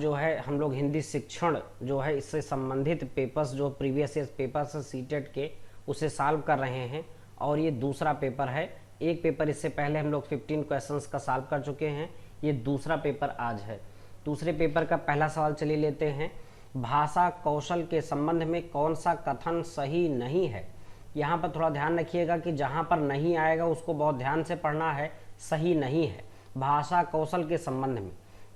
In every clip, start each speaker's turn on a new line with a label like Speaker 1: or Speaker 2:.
Speaker 1: जो है हम लोग हिंदी शिक्षण जो है इससे संबंधित पेपर्स जो प्रीवियस ईयर पेपर्स है सीटेट के उसे सॉल्व कर रहे हैं और ये दूसरा पेपर है। एक पेपर इससे पहले हम लोग 15 क्वेश्चंस का सॉल्व कर चुके हैं, ये दूसरा पेपर आज है। दूसरे पेपर का पहला सवाल चलिए लेते हैं। भाषा कौशल के संबंध में कौन सा कथन सही नहीं है। यहाँ पर थोड़ा ध्यान रखिएगा कि जहाँ पर नहीं आएगा उसको बहुत ध्यान से पढ़ना है। सही नहीं है भाषा कौशल के संबंध में।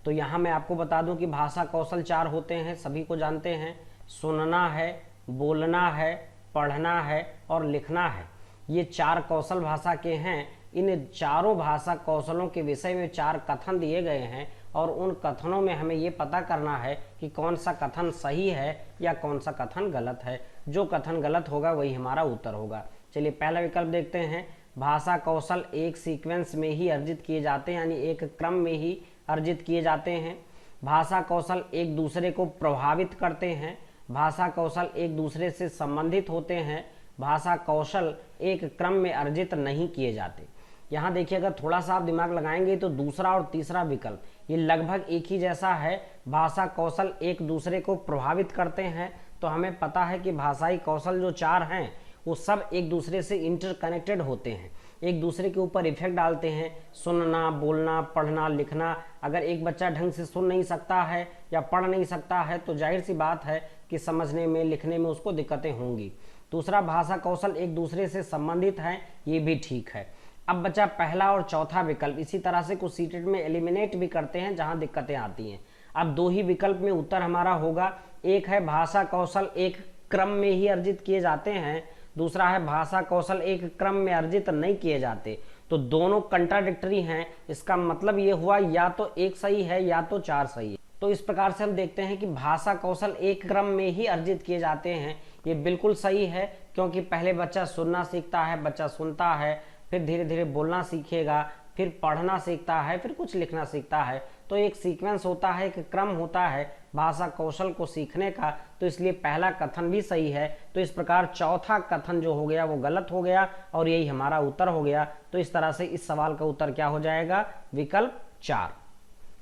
Speaker 1: तो यहाँ मैं आपको बता दूं कि भाषा कौशल 4 होते हैं, सभी को जानते हैं। सुनना है, बोलना है, पढ़ना है और लिखना है। ये 4 कौशल भाषा के हैं। इन चारों भाषा कौशलों के विषय में 4 कथन दिए गए हैं और उन कथनों में हमें ये पता करना है कि कौन सा कथन सही है या कौन सा कथन गलत है। जो कथन गलत होगा वही हमारा उत्तर होगा। चलिए पहला विकल्प देखते हैं। भाषा कौशल एक सीक्वेंस में ही अर्जित किए जाते हैं, यानी एक क्रम में ही अर्जित किए जाते हैं। भाषा कौशल एक दूसरे को प्रभावित करते हैं। भाषा कौशल एक दूसरे से संबंधित होते हैं। भाषा कौशल एक क्रम में अर्जित नहीं किए जाते। यहाँ देखिए, अगर थोड़ा सा आप दिमाग लगाएंगे तो दूसरा और तीसरा विकल्प ये लगभग एक ही जैसा है। भाषा कौशल एक दूसरे को प्रभावित करते हैं, तो हमें पता है कि भाषाई कौशल जो 4 हैं वो सब एक दूसरे से इंटरकनेक्टेड होते हैं, एक दूसरे के ऊपर इफेक्ट डालते हैं। सुनना, बोलना, पढ़ना, लिखना। अगर एक बच्चा ढंग से सुन नहीं सकता है या पढ़ नहीं सकता है तो जाहिर सी बात है कि समझने में, लिखने में उसको दिक्कतें होंगी। दूसरा, भाषा कौशल एक दूसरे से संबंधित हैं, ये भी ठीक है। अब बचा पहला और चौथा विकल्प। इसी तरह से कुछ सीटेट में एलिमिनेट भी करते हैं जहां दिक्कतें आती हैं। अब 2 ही विकल्प में उत्तर हमारा होगा। एक है भाषा कौशल एक क्रम में ही अर्जित किए जाते हैं, दूसरा है भाषा कौशल एक क्रम में अर्जित नहीं किए जाते। तो दोनों कंट्राडिक्टरी हैं। इसका मतलब ये हुआ या तो एक सही है या तो 4 सही है। तो इस प्रकार से हम देखते हैं कि भाषा कौशल एक क्रम में ही अर्जित किए जाते हैं, ये बिल्कुल सही है। क्योंकि पहले बच्चा सुनना सीखता है, बच्चा सुनता है, फिर धीरे धीरे बोलना सीखेगा, फिर पढ़ना सीखता है, फिर कुछ लिखना सीखता है। तो एक सीक्वेंस होता है, एक क्रम होता है भाषा कौशल को सीखने का। तो इसलिए पहला कथन भी सही है। तो इस प्रकार चौथा कथन जो हो गया वो गलत हो गया और यही हमारा उत्तर हो गया। तो इस तरह से इस सवाल का उत्तर क्या हो जाएगा? विकल्प 4।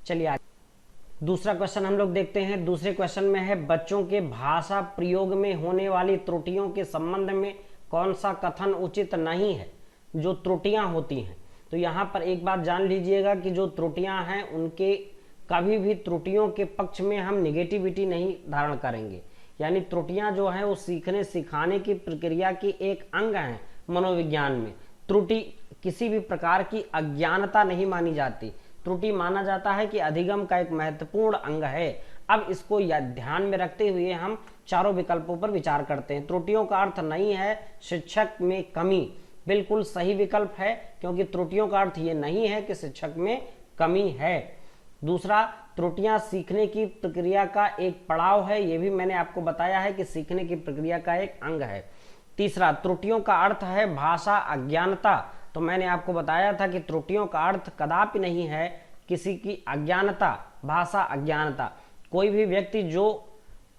Speaker 1: चलिए आगे दूसरा क्वेश्चन हम लोग देखते हैं। दूसरे क्वेश्चन में है बच्चों के भाषा प्रयोग में होने वाली त्रुटियों के संबंध में कौन सा कथन उचित नहीं है। जो त्रुटियां होती हैं, तो यहाँ पर एक बात जान लीजिएगा कि जो त्रुटियां हैं उनके कभी भी त्रुटियों के पक्ष में हम निगेटिविटी नहीं धारण करेंगे। यानी त्रुटियां जो हैं वो सीखने सिखाने की प्रक्रिया की एक अंग है। मनोविज्ञान में त्रुटि किसी भी प्रकार की अज्ञानता नहीं मानी जाती। त्रुटि माना जाता है कि अधिगम का एक महत्वपूर्ण अंग है। अब इसको ध्यान में रखते हुए हम चारों विकल्पों पर विचार करते हैं। त्रुटियों का अर्थ नहीं है शिक्षक में कमी, बिल्कुल सही विकल्प है, क्योंकि त्रुटियों का अर्थ ये नहीं है कि शिक्षक में कमी है। दूसरा, त्रुटियां सीखने की प्रक्रिया का एक पड़ाव है, ये भी मैंने आपको बताया है कि सीखने की प्रक्रिया का एक अंग है। तीसरा, त्रुटियों का अर्थ है भाषा अज्ञानता, तो मैंने आपको बताया था कि त्रुटियों का अर्थ कदापि नहीं है किसी की अज्ञानता, भाषा अज्ञानता। कोई भी व्यक्ति जो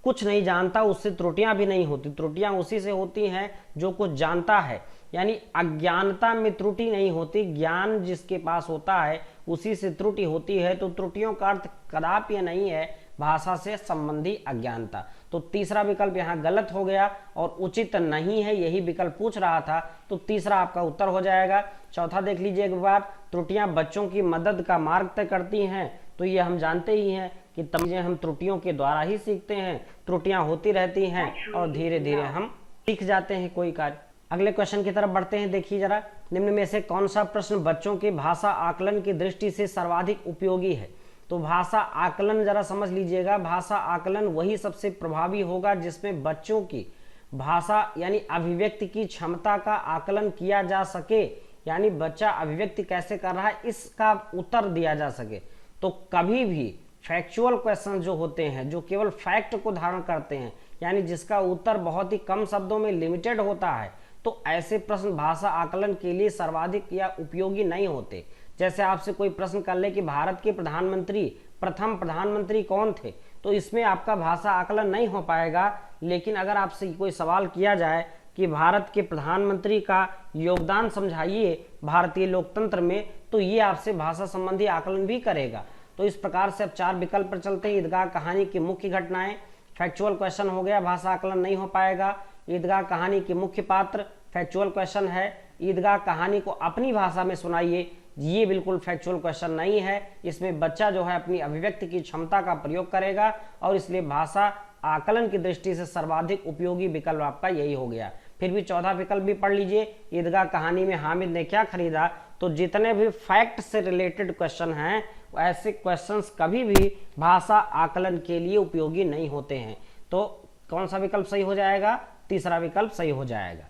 Speaker 1: कुछ नहीं जानता उससे त्रुटियां भी नहीं होती, त्रुटियां उसी से होती हैं जो कुछ जानता है। यानी अज्ञानता में त्रुटि नहीं होती, ज्ञान जिसके पास होता है उसी से त्रुटि होती है। तो त्रुटियों का अर्थ कदापि नहीं है भाषा से संबंधी अज्ञानता। तो तीसरा विकल्प यहाँ गलत हो गया और उचित नहीं है, यही विकल्प पूछ रहा था, तो तीसरा आपका उत्तर हो जाएगा। चौथा देख लीजिए एक बार। त्रुटियां बच्चों की मदद का मार्ग तय करती हैं, तो ये हम जानते ही हैं कि तमीजें हम त्रुटियों के द्वारा ही सीखते हैं। त्रुटियां होती रहती हैं और धीरे धीरे हम सीख जाते हैं कोई कार्य। अगले क्वेश्चन की तरफ बढ़ते हैं। देखिए जरा, निम्न में से कौन सा प्रश्न बच्चों के भाषा आकलन की दृष्टि से सर्वाधिक उपयोगी है। तो भाषा आकलन जरा समझ लीजिएगा। भाषा आकलन वही सबसे प्रभावी होगा जिसमें बच्चों की भाषा यानी अभिव्यक्ति की क्षमता का आकलन किया जा सके, यानी बच्चा अभिव्यक्ति कैसे कर रहा है इसका उत्तर दिया जा सके। तो कभी भी फैक्चुअल क्वेश्चन जो होते हैं, जो केवल फैक्ट को धारण करते हैं, यानी जिसका उत्तर बहुत ही कम शब्दों में लिमिटेड होता है, तो ऐसे प्रश्न भाषा आकलन के लिए सर्वाधिक या उपयोगी नहीं होते। जैसे आपसे कोई प्रश्न कर ले कि भारत के प्रधानमंत्री, प्रथम प्रधानमंत्री कौन थे, तो इसमें आपका भाषा आकलन नहीं हो पाएगा। लेकिन अगर आपसे कोई सवाल किया जाए कि भारत के प्रधानमंत्री का योगदान समझाइए भारतीय लोकतंत्र में, तो ये आपसे भाषा संबंधी आकलन भी करेगा। तो इस प्रकार से अब 4 विकल्प पर चलते हैं। ईदगाह कहानी की मुख्य घटनाएं, फैक्चुअल क्वेश्चन हो गया, भाषा आकलन नहीं हो पाएगा। ईदगाह कहानी के मुख्य पात्र, फैक्चुअल क्वेश्चन है। ईदगाह कहानी को अपनी भाषा में सुनाइए, ये बिल्कुल फैक्चुअल क्वेश्चन नहीं है। इसमें बच्चा जो है अपनी अभिव्यक्ति की क्षमता का प्रयोग करेगा और इसलिए भाषा आकलन की दृष्टि से सर्वाधिक उपयोगी विकल्प आपका यही हो गया। फिर भी 14 विकल्प भी पढ़ लीजिए। ईदगाह कहानी में हामिद ने क्या खरीदा, तो जितने भी फैक्ट से रिलेटेड क्वेश्चन हैं ऐसे क्वेश्चंस कभी भी भाषा आकलन के लिए उपयोगी नहीं होते हैं। तो कौन सा विकल्प सही हो जाएगा, तीसरा विकल्प सही हो जाएगा।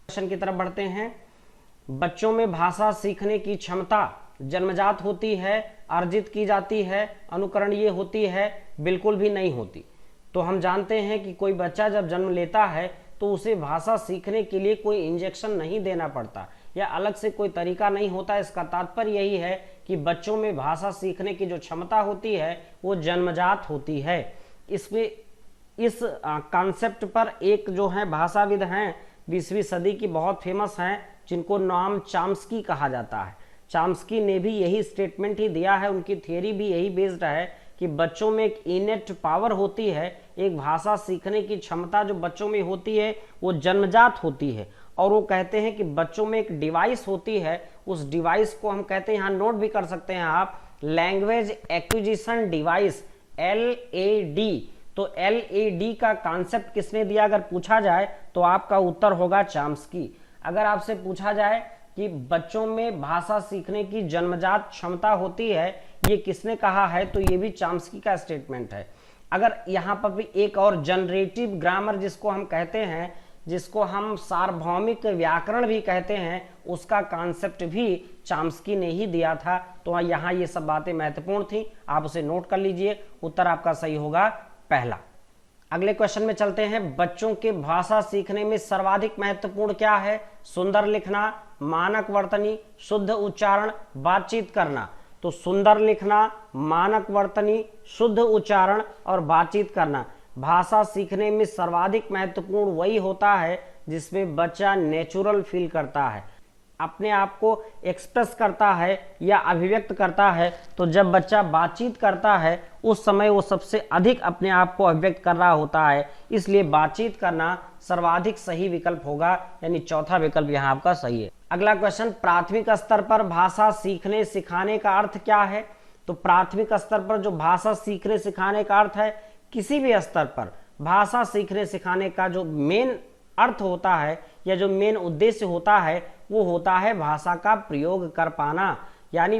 Speaker 1: क्वेश्चन की तरफ बढ़ते हैं। बच्चों में भाषा सीखने की क्षमता जन्मजात होती है, अर्जित की जाती है, अनुकरणीय होती है, बिल्कुल भी नहीं होती। तो हम जानते हैं कि कोई बच्चा जब जन्म लेता है तो उसे भाषा सीखने के लिए कोई इंजेक्शन नहीं देना पड़ता या अलग से कोई तरीका नहीं होता। इसका तात्पर्य यही है कि बच्चों में भाषा सीखने की जो क्षमता होती है वो जन्मजात होती है। इसमें इस कॉन्सेप्ट पर एक जो है भाषाविद हैं 20वीं सदी की बहुत फेमस हैं, जिनको नाम चॉम्स्की कहा जाता है। चॉम्स्की ने भी यही स्टेटमेंट ही दिया है, उनकी थियरी भी यही बेस्ड है कि बच्चों में एक इनेट पावर होती है, एक भाषा सीखने की क्षमता जो बच्चों में होती है वो जन्मजात होती है। और वो कहते हैं कि बच्चों में एक डिवाइस होती है, उस डिवाइस को हम कहते हैं, यहाँ नोट भी कर सकते हैं आप, लैंग्वेज एक्विजिशन डिवाइस, LAD। तो LAD का कॉन्सेप्ट किसने दिया अगर पूछा जाए तो आपका उत्तर होगा चॉम्स्की। अगर आपसे पूछा जाए कि बच्चों में भाषा सीखने की जन्मजात क्षमता होती है, ये किसने कहा है, तो ये भी चॉम्स्की का स्टेटमेंट है। अगर यहाँ पर भी एक और जनरेटिव ग्रामर जिसको हम कहते हैं, जिसको हम सार्वभौमिक व्याकरण भी कहते हैं, उसका कॉन्सेप्ट भी चॉम्स्की ने ही दिया था। तो यहाँ ये सब बातें महत्वपूर्ण थी, आप उसे नोट कर लीजिए। उत्तर आपका सही होगा पहला। अगले क्वेश्चन में चलते हैं। बच्चों के भाषा सीखने में सर्वाधिक महत्वपूर्ण क्या है? सुंदर लिखना, मानक वर्तनी, शुद्ध उच्चारण, बातचीत करना। तो सुंदर लिखना, मानक वर्तनी, शुद्ध उच्चारण और बातचीत करना। भाषा सीखने में सर्वाधिक महत्वपूर्ण वही होता है जिसमें बच्चा नेचुरल फील करता है, अपने आप को एक्सप्रेस करता है या अभिव्यक्त करता है। तो जब बच्चा बातचीत करता है उस समय वो सबसे अधिक अपने आप को अभिव्यक्त कर रहा होता है, इसलिए बातचीत करना सर्वाधिक सही विकल्प होगा, यानी चौथा विकल्प यहाँ आपका सही है। अगला क्वेश्चन, प्राथमिक स्तर पर भाषा सीखने सिखाने का अर्थ क्या है? तो प्राथमिक स्तर पर जो भाषा सीखने सिखाने का अर्थ है, किसी भी स्तर पर भाषा सीखने सिखाने का जो मेन अर्थ होता है या जो मेन उद्देश्य होता है वो होता है भाषा का प्रयोग कर पाना, यानी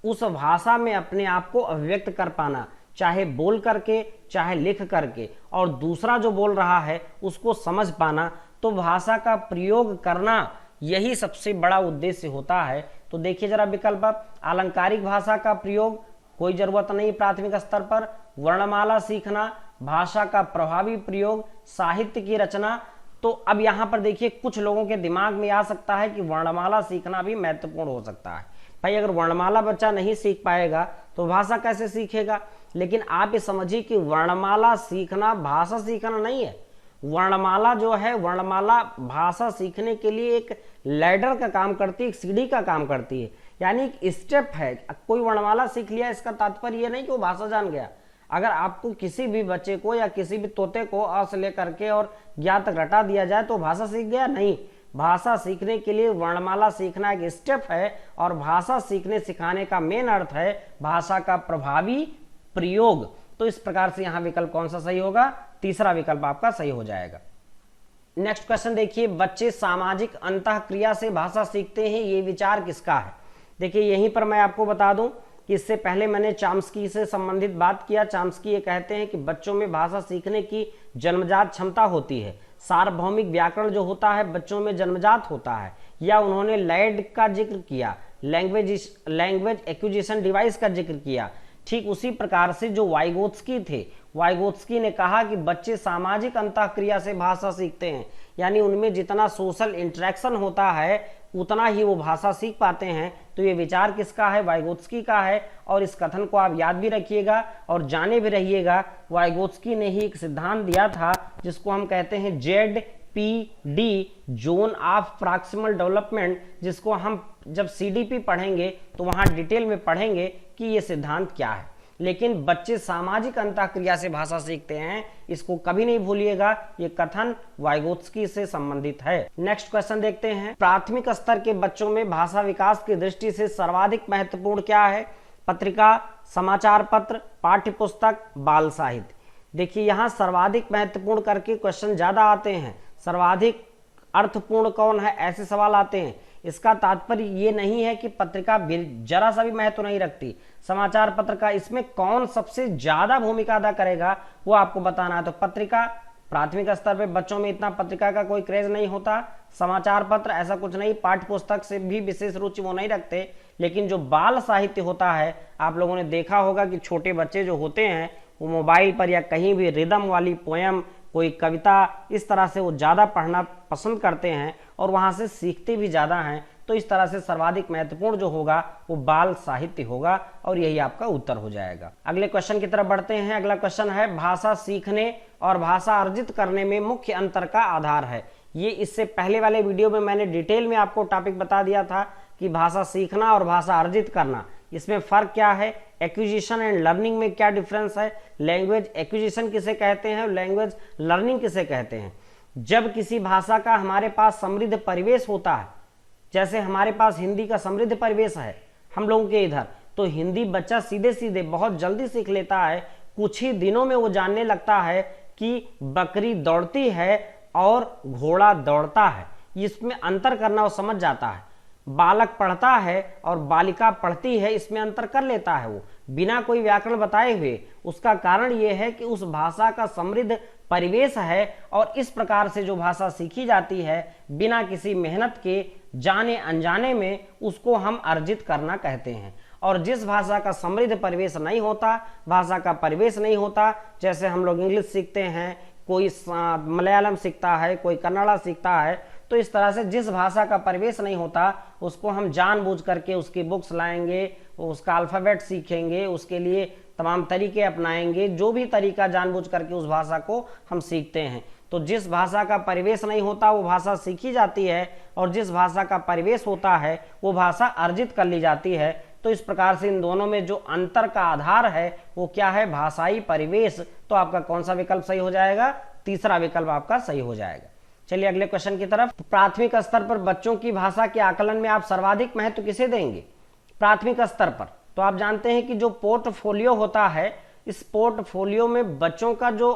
Speaker 1: उस भाषा में अपने आप को अभिव्यक्त कर पाना, चाहे बोल करके चाहे लिख करके, और दूसरा जो बोल रहा है उसको समझ पाना। तो भाषा का प्रयोग करना यही सबसे बड़ा उद्देश्य होता है। तो देखिए जरा विकल्प, अलंकारिक भाषा का प्रयोग कोई जरूरत नहीं प्राथमिक स्तर पर, वर्णमाला सीखना, भाषा का प्रभावी प्रयोग, साहित्य की रचना। तो अब यहाँ पर देखिए कुछ लोगों के दिमाग में आ सकता है कि वर्णमाला सीखना भी महत्वपूर्ण हो सकता है। भाई अगर वर्णमाला बच्चा नहीं सीख पाएगा तो भाषा कैसे सीखेगा? लेकिन आप ये समझिए कि वर्णमाला सीखना भाषा सीखना नहीं है। वर्णमाला जो है, वर्णमाला भाषा सीखने के लिए एक लैडर का काम करती है, एक सीढ़ी का काम करती है, यानी एक स्टेप है। कोई वर्णमाला सीख लिया इसका तात्पर्य ये नहीं कि वो भाषा जान गया। अगर आपको किसी भी बच्चे को या किसी भी तोते को अ से लेकर के और ज्ञा तक रटा दिया जाए तो भाषा सीख गया? नहीं। भाषा सीखने के लिए वर्णमाला सीखना एक स्टेप है, और भाषा सीखने सिखाने का मेन अर्थ है भाषा का प्रभावी प्रयोग। तो इस प्रकार से यहाँ विकल्प कौन सा सही होगा? तीसरा विकल्प आपका सही हो जाएगा। नेक्स्ट क्वेश्चन देखिए, बच्चे सामाजिक अंतःक्रिया से भाषा सीखते हैं, ये विचार किसका है? देखिए यहीं पर मैं आपको बता दूं कि इससे पहले मैंने चॉम्स्की से संबंधित बात किया। चॉम्स्की ये कहते हैं कि बच्चों में भाषा सीखने की जन्मजात क्षमता होती है, सार्वभौमिक व्याकरण जो होता है बच्चों में जन्मजात होता है, या उन्होंने लैड का जिक्र किया, लैंग्वेज एक्विजिशन डिवाइस का जिक्र किया। ठीक उसी प्रकार से जो वाइगोत्स्की थे, वाइगोत्स्की ने कहा कि बच्चे सामाजिक अंतःक्रिया से भाषा सीखते हैं, यानी उनमें जितना सोशल इंटरेक्शन होता है उतना ही वो भाषा सीख पाते हैं। तो ये विचार किसका है? वाइगोत्स्की का है। और इस कथन को आप याद भी रखिएगा और जाने भी रहिएगा। वाइगोत्स्की ने ही एक सिद्धांत दिया था जिसको हम कहते हैं JPD zone of proximal development, जिसको हम जब CDP पढ़ेंगे तो वहां डिटेल में पढ़ेंगे कि ये सिद्धांत क्या है। लेकिन बच्चे सामाजिक अंतःक्रिया से भाषा सीखते हैं, इसको कभी नहीं भूलिएगा, ये कथन वाइगोत्स्की से संबंधित है। नेक्स्ट क्वेश्चन देखते हैं, प्राथमिक स्तर के बच्चों में भाषा विकास की दृष्टि से सर्वाधिक महत्वपूर्ण क्या है? पत्रिका, समाचार पत्र, पाठ्य पुस्तक, बाल साहित्य। देखिए यहाँ सर्वाधिक महत्वपूर्ण करके क्वेश्चन ज्यादा आते हैं। सर्वाधिक अर्थपूर्ण कौन है, ऐसे सवाल आते हैं। इसका तात्पर्य ये नहीं है कि पत्रिका जरा सा भी महत्व नहीं रखती, समाचार पत्र का इसमें कौन सबसे ज्यादा भूमिका अदा करेगा वो आपको बताना है। तो पत्रिका, प्राथमिक स्तर पे बच्चों में इतना पत्रिका का कोई क्रेज नहीं होता। समाचार पत्र ऐसा कुछ नहीं, पाठ्य पुस्तक से भी विशेष रुचि वो नहीं रखते। लेकिन जो बाल साहित्य होता है, आप लोगों ने देखा होगा कि छोटे बच्चे जो होते हैं वो मोबाइल पर या कहीं भी रिदम वाली पोयम, कोई कविता, इस तरह से वो ज़्यादा पढ़ना पसंद करते हैं और वहाँ से सीखते भी ज़्यादा हैं। तो इस तरह से सर्वाधिक महत्वपूर्ण जो होगा वो बाल साहित्य होगा और यही आपका उत्तर हो जाएगा। अगले क्वेश्चन की तरफ बढ़ते हैं। अगला क्वेश्चन है, भाषा सीखने और भाषा अर्जित करने में मुख्य अंतर का आधार है। ये इससे पहले वाले वीडियो में मैंने डिटेल में आपको टॉपिक बता दिया था कि भाषा सीखना और भाषा अर्जित करना, इसमें फर्क क्या है, एक्विजिशन एंड लर्निंग में क्या डिफरेंस है, लैंग्वेज एक्विजिशन किसे कहते हैं, लैंग्वेज लर्निंग किसे कहते हैं। जब किसी भाषा का हमारे पास समृद्ध परिवेश होता है, जैसे हमारे पास हिंदी का समृद्ध परिवेश है हम लोगों के इधर, तो हिंदी बच्चा सीधे सीधे बहुत जल्दी सीख लेता है। कुछ ही दिनों में वो जानने लगता है कि बकरी दौड़ती है और घोड़ा दौड़ता है, इसमें अंतर करना वो समझ जाता है। बालक पढ़ता है और बालिका पढ़ती है, इसमें अंतर कर लेता है वो बिना कोई व्याकरण बताए हुए। उसका कारण ये है कि उस भाषा का समृद्ध परिवेश है और इस प्रकार से जो भाषा सीखी जाती है बिना किसी मेहनत के, जाने अनजाने में, उसको हम अर्जित करना कहते हैं। और जिस भाषा का समृद्ध परिवेश नहीं होता, भाषा का परिवेश नहीं होता, जैसे हम लोग इंग्लिश सीखते हैं, कोई मलयालम सीखता है, कोई कन्नड़ा सीखता है, तो इस तरह से जिस भाषा का परिवेश नहीं होता उसको हम जानबूझ करके उसकी बुक्स लाएंगे, उसका अल्फ़ाबेट सीखेंगे, उसके लिए तमाम तरीके अपनाएंगे, जो भी तरीका जानबूझ करके उस भाषा को हम सीखते हैं। तो जिस भाषा का परिवेश नहीं होता वो भाषा सीखी जाती है और जिस भाषा का परिवेश होता है वो भाषा अर्जित कर ली जाती है। तो इस प्रकार से इन दोनों में जो अंतर का आधार है वो क्या है, भाषाई परिवेश। तो आपका कौन सा विकल्प सही हो जाएगा, तीसरा विकल्प आपका सही हो जाएगा। चलिए अगले क्वेश्चन की तरफ। प्राथमिक स्तर पर बच्चों की भाषा के आकलन में आप सर्वाधिक महत्व किसे देंगे? प्राथमिक स्तर पर तो आप जानते हैं कि जो पोर्टफोलियो होता है, इस पोर्टफोलियो में बच्चों का जो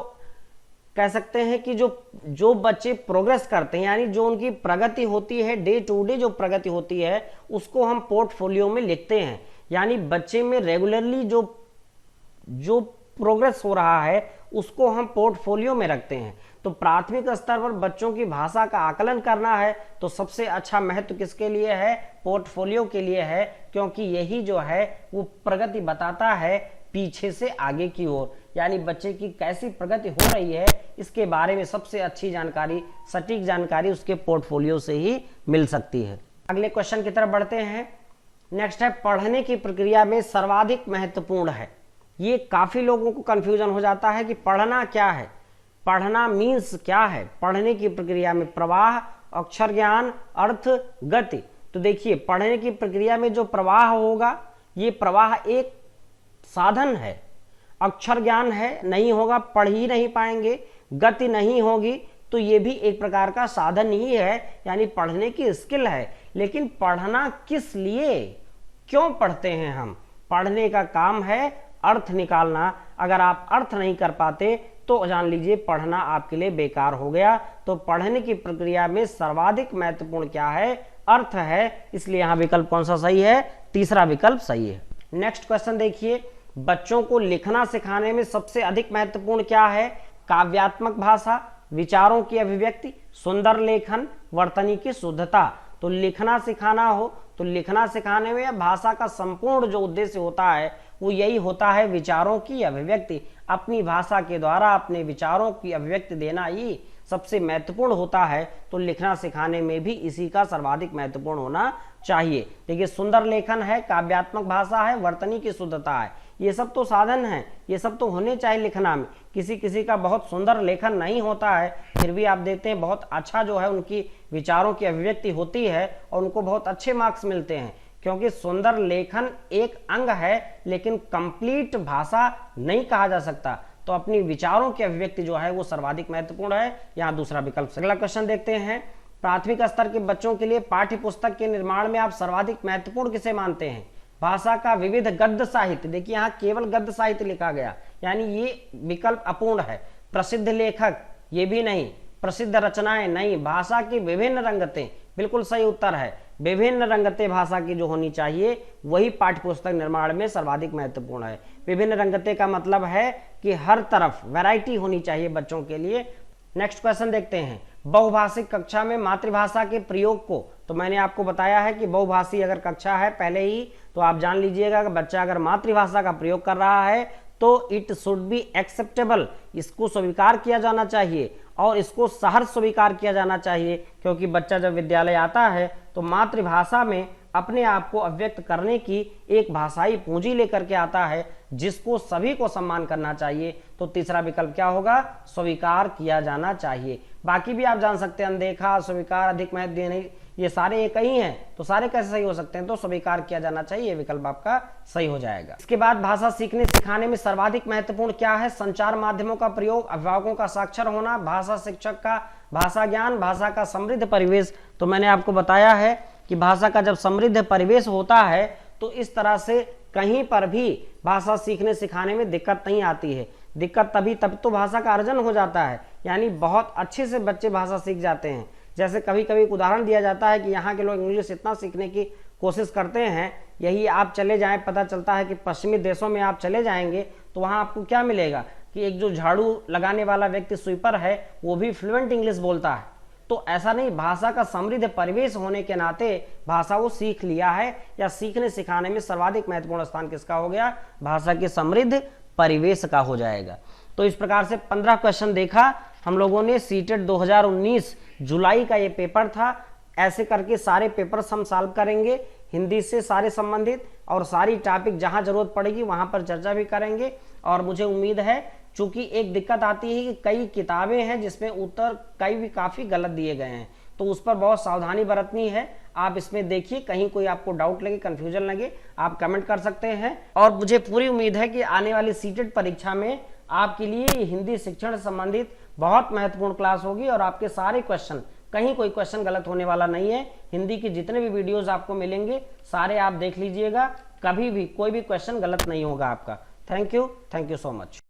Speaker 1: कह सकते हैं कि जो बच्चे प्रोग्रेस करते हैं, यानी जो उनकी प्रगति होती है, डे टू डे जो प्रगति होती है, उसको हम पोर्टफोलियो में लिखते हैं। यानी बच्चे में रेगुलरली जो प्रोग्रेस हो रहा है उसको हम पोर्टफोलियो में रखते हैं। तो प्राथमिक स्तर पर बच्चों की भाषा का आकलन करना है तो सबसे अच्छा महत्व किसके लिए है, पोर्टफोलियो के लिए है, क्योंकि यही जो है वो प्रगति बताता है पीछे से आगे की ओर, यानी बच्चे की कैसी प्रगति हो रही है इसके बारे में सबसे अच्छी जानकारी, सटीक जानकारी उसके पोर्टफोलियो से ही मिल सकती है। अगले क्वेश्चन की तरफ बढ़ते हैं। नेक्स्ट है, पढ़ने की प्रक्रिया में सर्वाधिक महत्वपूर्ण है। ये काफी लोगों को कंफ्यूजन हो जाता है कि पढ़ना क्या है, पढ़ना मीन्स क्या है। पढ़ने की प्रक्रिया में प्रवाह, अक्षर ज्ञान, अर्थ, गति। तो देखिए पढ़ने की प्रक्रिया में जो प्रवाह होगा, ये प्रवाह एक साधन है। अक्षर ज्ञान है, नहीं होगा पढ़ ही नहीं पाएंगे, गति नहीं होगी तो ये भी एक प्रकार का साधन ही है, यानी पढ़ने की स्किल है। लेकिन पढ़ना किस लिए, क्यों पढ़ते हैं हम? पढ़ने का काम है अर्थ निकालना। अगर आप अर्थ नहीं कर पाते तो जान लीजिए पढ़ना आपके लिए बेकार हो गया। तो पढ़ने की प्रक्रिया में सर्वाधिक महत्वपूर्ण क्या है, अर्थ है। इसलिए यहां विकल्प कौन सा सही है, तीसरा विकल्प सही है। नेक्स्ट क्वेश्चन देखिए, बच्चों को लिखना सिखाने में सबसे अधिक महत्वपूर्ण क्या है? काव्यात्मक भाषा, विचारों की अभिव्यक्ति, सुंदर लेखन, वर्तनी की शुद्धता। तो लिखना सिखाना हो तो लिखना सिखाने में भाषा का संपूर्ण जो उद्देश्य होता है वो यही होता है विचारों की अभिव्यक्ति। अपनी भाषा के द्वारा अपने विचारों की अभिव्यक्ति देना ही सबसे महत्वपूर्ण होता है। तो लिखना सिखाने में भी इसी का सर्वाधिक महत्वपूर्ण होना चाहिए। देखिए सुंदर लेखन है, काव्यात्मक भाषा है, वर्तनी की शुद्धता है, ये सब तो साधन हैं, ये सब तो होने चाहिए लिखना में। किसी किसी का बहुत सुंदर लेखन नहीं होता है, फिर भी आप देखते हैं बहुत अच्छा जो है उनकी विचारों की अभिव्यक्ति होती है और उनको बहुत अच्छे मार्क्स मिलते हैं, क्योंकि सुंदर लेखन एक अंग है लेकिन कंप्लीट भाषा नहीं कहा जा सकता। तो अपनी विचारों की अभिव्यक्ति जो है वो सर्वाधिक महत्वपूर्ण है। यहाँ दूसरा विकल्प। अगला क्वेश्चन देखते हैं, प्राथमिक स्तर के बच्चों के लिए पाठ्य पुस्तक के निर्माण में आप सर्वाधिक महत्वपूर्ण किसे मानते हैं? भाषा का विविध गद्य साहित्य। देखिए यहाँ केवल गद्य साहित्य लिखा गया, यानी ये विकल्प अपूर्ण है। प्रसिद्ध लेखक ये भी नहीं, प्रसिद्ध रचनाएं नहीं, भाषा की विभिन्न रंगतें, बिल्कुल सही उत्तर है। विभिन्न रंगतें भाषा की जो होनी चाहिए वही पाठ्य पुस्तक निर्माण में सर्वाधिक महत्वपूर्ण है। विभिन्न रंगतें का मतलब है कि हर तरफ वैरायटी होनी चाहिए बच्चों के लिए। नेक्स्ट क्वेश्चन देखते हैं, बहुभाषिक कक्षा में मातृभाषा के प्रयोग को, तो मैंने आपको बताया है कि बहुभाषी अगर कक्षा है पहले ही, तो आप जान लीजिएगा कि बच्चा अगर मातृभाषा का प्रयोग कर रहा है तो इट शुड बी एक्सेप्टेबल, इसको स्वीकार किया जाना चाहिए और इसको सहर्ष स्वीकार किया जाना चाहिए, क्योंकि बच्चा जब विद्यालय आता है तो मातृभाषा में अपने आप को अभिव्यक्त करने की एक भाषाई पूंजी लेकर के आता है, जिसको सभी को सम्मान करना चाहिए। तो तीसरा विकल्प क्या होगा? स्वीकार किया जाना चाहिए। बाकी भी आप जान सकते हैं, अनदेखा, स्वीकार, अधिक महत्व देने, ये सारे एक ही हैं, तो सारे कैसे सही हो सकते हैं? तो स्वीकार किया जाना चाहिए, ये विकल्प आपका सही हो जाएगा। इसके बाद भाषा सीखने सिखाने में सर्वाधिक महत्वपूर्ण क्या है? संचार माध्यमों का प्रयोग, अभिभावकों का साक्षर होना, भाषा शिक्षक का भाषा ज्ञान, भाषा का समृद्ध परिवेश। तो मैंने आपको बताया है कि भाषा का जब समृद्ध परिवेश होता है तो इस तरह से कहीं पर भी भाषा सीखने सिखाने में दिक्कत नहीं आती है। दिक्कत तब तो भाषा का अर्जन हो जाता है, यानी बहुत अच्छे से बच्चे भाषा सीख जाते हैं। जैसे कभी कभी एक उदाहरण दिया जाता है कि यहाँ के लोग इंग्लिश इतना सीखने की कोशिश करते हैं, यही आप चले जाएं, पता चलता है कि पश्चिमी देशों में आप चले जाएंगे तो वहाँ आपको क्या मिलेगा कि एक जो झाड़ू लगाने वाला व्यक्ति स्वीपर है वो भी फ्लुएंट इंग्लिश बोलता है। तो ऐसा नहीं, भाषा का समृद्ध परिवेश होने के नाते भाषा वो सीख लिया है, या सीखने सिखाने में सर्वाधिक महत्वपूर्ण स्थान किसका हो गया? भाषा के समृद्ध परिवेश का हो जाएगा। तो इस प्रकार से 15 क्वेश्चन देखा हम लोगों ने। सीटेट 2019 जुलाई का ये पेपर था। ऐसे करके सारे पेपर्स हम सॉल्व करेंगे, हिंदी से सारे संबंधित, और सारी टॉपिक जहां जरूरत पड़ेगी वहां पर चर्चा भी करेंगे। और मुझे उम्मीद है, चूंकि एक दिक्कत आती है कि कई किताबें हैं जिसमें उत्तर कई भी काफी गलत दिए गए हैं, तो उस पर बहुत सावधानी बरतनी है। आप इसमें देखिए, कहीं कोई आपको डाउट लगे, कंफ्यूजन लगे, आप कमेंट कर सकते हैं। और मुझे पूरी उम्मीद है कि आने वाली सीटेट परीक्षा में आपके लिए हिंदी शिक्षण संबंधित बहुत महत्वपूर्ण क्लास होगी और आपके सारे क्वेश्चन, कहीं कोई क्वेश्चन गलत होने वाला नहीं है। हिंदी के जितने भी वीडियोस आपको मिलेंगे सारे आप देख लीजिएगा, कभी भी कोई भी क्वेश्चन गलत नहीं होगा आपका। Thank you so much.